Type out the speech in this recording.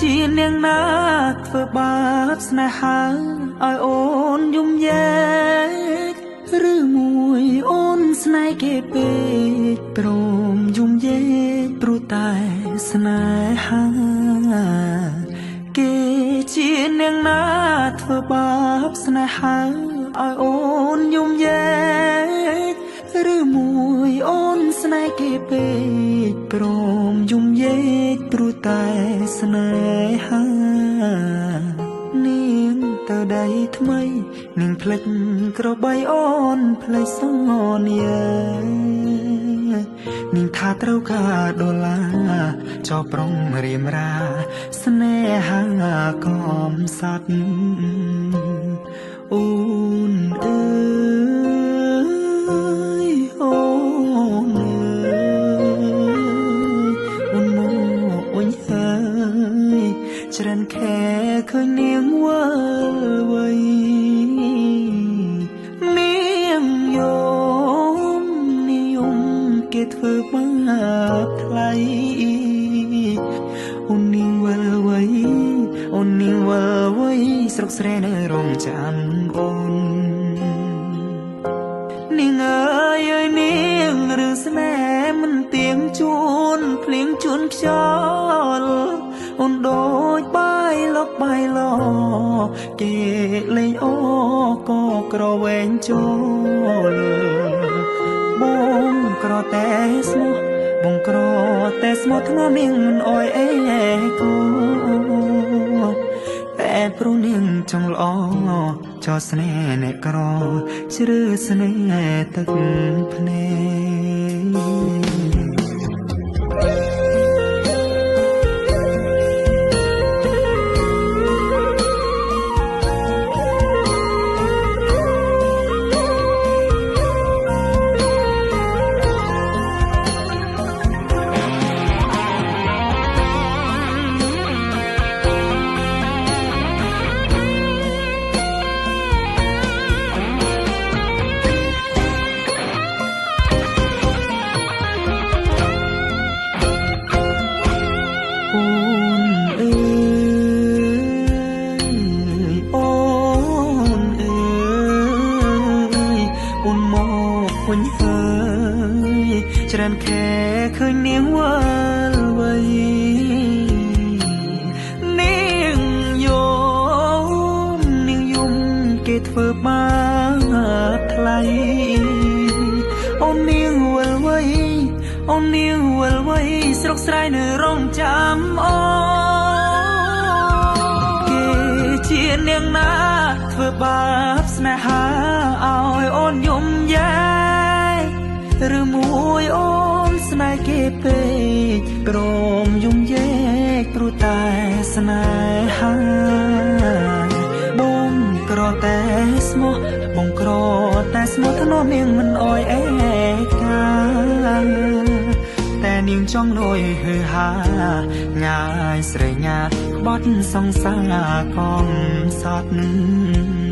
ជានាងណាធ្វើបាបស្នេហាឲ្យអូនយំយែកឬមួយអូនស្នេហ៍គេពេកព្រមយំយែកព្រោះតែស្នេហាគេជានាងណាធ្វើបាបស្នេហាឲ្យអូនយំយែកឬមួយអូនស្នេហ៍គេពេកព្រមយំយែកព្រោះតែស្នេហានាងទៅដៃថ្មីនាងផ្លិចក្របីអូនផ្លេចសងនានាងថាត្រូវការដុល្លារចោប្រុងរៀមរាស្នេហាកំសត់អូនអើយអូនអើយអូនមកអញហើយច្រើនខែឃើញនាងវើវៃនាងយំនិយមគេធ្វើបាបថ្លៃអូននាងវើវៃអូននាងវើវៃស្រុកស្រែនៅរងចាំអូននាងអើយអើយនាងរឿងស្នេហ៍មិនទៀងជួនភ្លៀងជួនខ្យល់អូនដូចបាយលុកបាយឡគេលេងអូក៏ក្រវែងចូលបងក្រតែស្មោះបងក្រតែស្មោះធ្ងន់នាងមិនអោយអេគូតែព្រោះនាងចង់ល្អចោស្នេហ៍អ្នកក្រជ្រឿស្នេហ៍ទឹកភ្នែកច្រើនខែឃើញនាងវើវៃនាងយំគេធ្វើបាបថ្លៃអូននាងវល់វៃអូននាងវល់វៃស្រុកស្រែនៅរងចាំអូគេជានាងណាធ្វើបាបស្នេហាឲ្យអូនយំយែឬមួយអូនស្នេហ៍គេពេកព្រមយំយែកព្រោះតែស្នេហាបងក្រតែស្មោះបងក្រតែស្មោះធ្នមនាងមិនអោយអេកាតែនាងចង់លយហឺហាងាយស្រេញ៉ាក្បត់សង្សារកំសត់